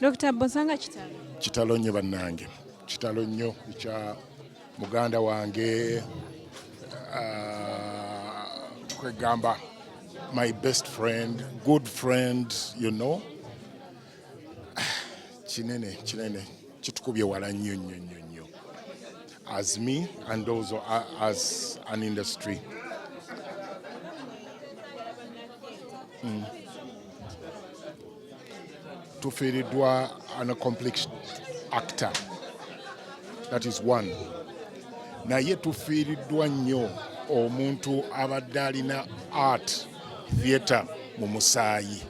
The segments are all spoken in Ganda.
Dr. Bbosa kitalo nnyo bannange, kitalo nnyo kya muganda wange kwegamba my best friend, good friend, you know. Kinene kitukubye wala nnyo as me and also as an industry. Tufiiriddwa an accomplished actor, that is one. Naye tufiiriddwa nnyo omuntu abadde alina art theatre mu musaayi.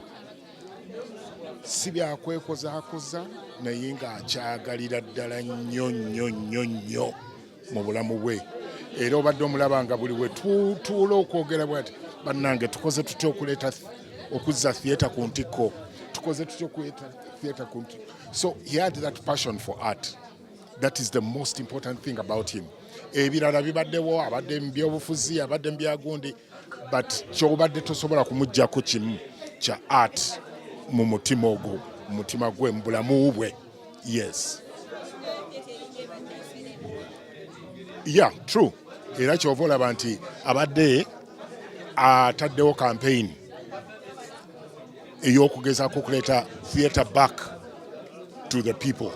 Si byakwekozaakoza naye ng'akyagalira ddala nnyo mu bulamu bwe. Era obadde omulaba nga buli we tutuula okwogera bw'ati bannange tukoze tutya okuzza theatre ku ntikko. So he had that passion for art. That is the most important thing about him. Ebirala bibaddewo, abadde mu byobufuzi, abadde mu byagundi, but ky'obadde tosobola kumuggyako kimu kya art mu mutima ogwo, mu mutima gwe, mu bulamu bwe. Yes. Yeah, true. Era ky'ova olaba nti abadde ataddewo campaign ey'okugezaako okuleeta theatre back to the people.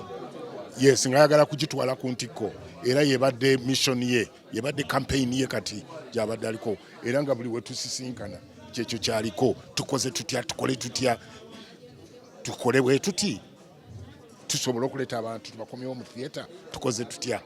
Yes, ng'ayagala kugitwala ku ntikko. Era yebadde mission ye, yebadde campaign ye kati gy'abadde aliko. Era nga buli we tusisinkana kyekyo kyaliko. Tukoze tutya, tukole tutya, tukole bwe tuti. Tusobola okuleeta abantu tubakomyewo mu theatre, tukoze tutya.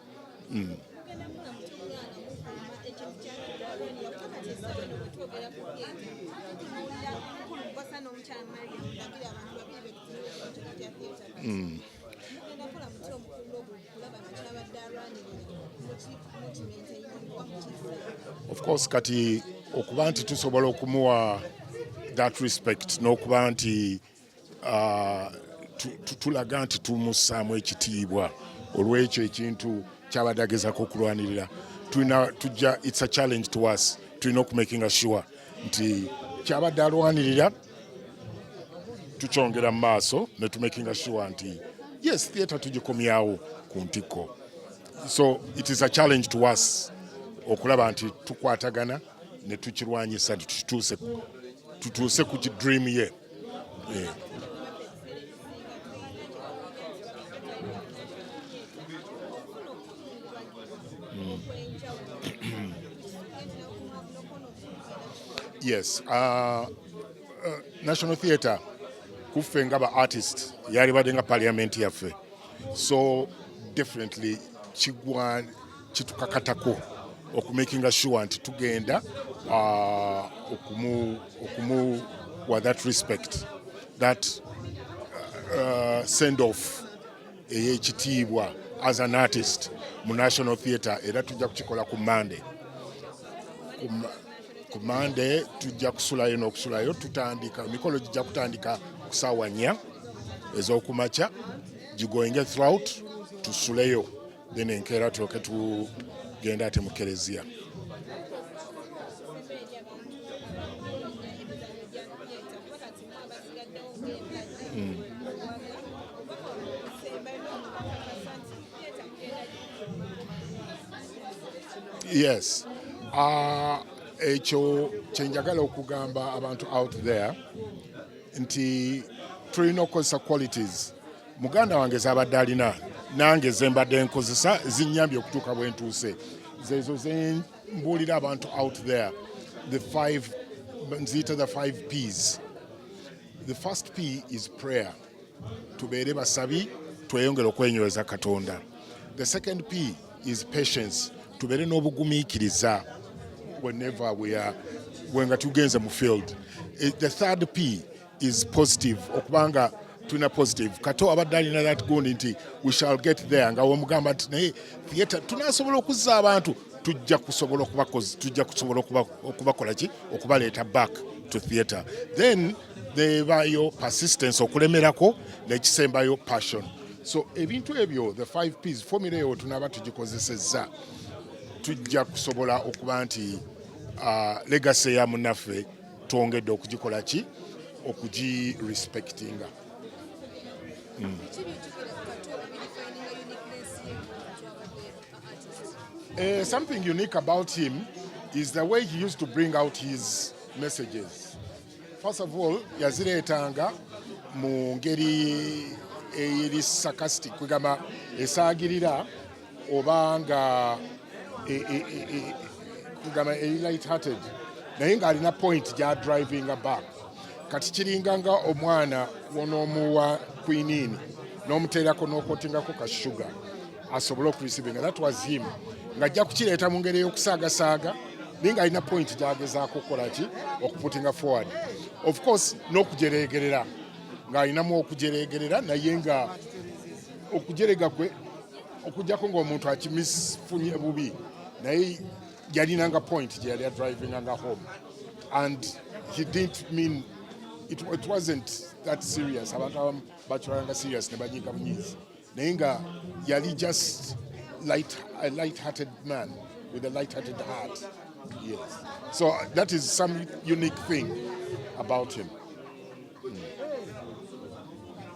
Of course kati okuba nti tusobola okumuwa that respect n'okuba nti tulaga nti tumussaamu ekitiibwa olw'ekyo ekintu kyabadde agezaako okulwanirira. It's a challenge to us. Tulina okumakinga sure nti kyabadde alwanirira tukyongera mu maaso ne tumakinga sure nti yes, theatre tugikomyawo ku ntikko. So it is a challenge to us okulaba nti tukwatagana ne tukirwanyisa tutuuse ku dream ye. Yes, National Theatre kuffe nga ba artist yali badde nga parliament yaffe, so definitely kitukakatako okumakinga sure nti tugenda okumuwa that respect, that send off ey'ekitiibwa as an artist mu National Theatre. Era tujja kukikola ku Monday. Ku Monday tujja kusulayo n'okusulayo, tutandika emikolo gijja kutandika ku ssaawa 4 ez'okumakya, gigoinge throughout, tusuleyo, then enkeera tulyoke tugenda ate mu Kereziya. Yes. Ekyo kyenjagala okugamba abantu out there nti tulina okukozesa qualities. Muganda wange z'abadde alina nange ze mbadde nkozesa zinnyambye okutuuka bwe ntuuse. Zezo ze mbuulira abantu out there. Nziyita the 5 P's. The first P is prayer. Tubeere basabi, tweyongere okwenyweza Katonda. The second P is patience. Tubeere n'obugumiikiriza whenever wenga tugenze mu field. The third P is positive. Okubanga tuna positive. Kato abadde alina that gundi nti we shall get there. Nga womugamba nti naye theatre tunasobola okuzza abantu, tujja kusobola okubakola ki, okubaleeta back to theatre. Then therebayo persistence, okulemerako, n'ekisembayo passion. So ebintu ebyo, the 5 P's, formula eyo tunaba tugikozesezza, tujja kusobola okuba nti legacy ya munaffe twongedde okugikola ki, okugi respectinga. Something unique about him is the way he used to bring out his messages. First of all, yazireetanga mu ngeri eri sarcastic, kugamba esaagirira oba nga kugamba eri light-hearted, naye ng'alina point gya drivinga back. Kati kiringa nga omwana wonoomuwa quinine n'omuteerako n'okotingako ka sugar asobole okureceivinga. That was him. Ng'ajja kukireeta mu ngeri y'okusaagasaaga naye ng'alina point gy'agezaako okukola ki okuputinga forward. Of course n'okujereegerera ng'alinamu okujereegerera naye nga okujerega kwe okujjako ng'omuntu akimifunye bubi naye yalinanga point gye yali adrivinganga home, and he didn't mean it wasn't that serious. Abantu abamu bakibalanga serious ne banyiika bunyiizi naye nga yali just a light-hearted man with a light-hearted heart. Yes. So that is some unique thing about him.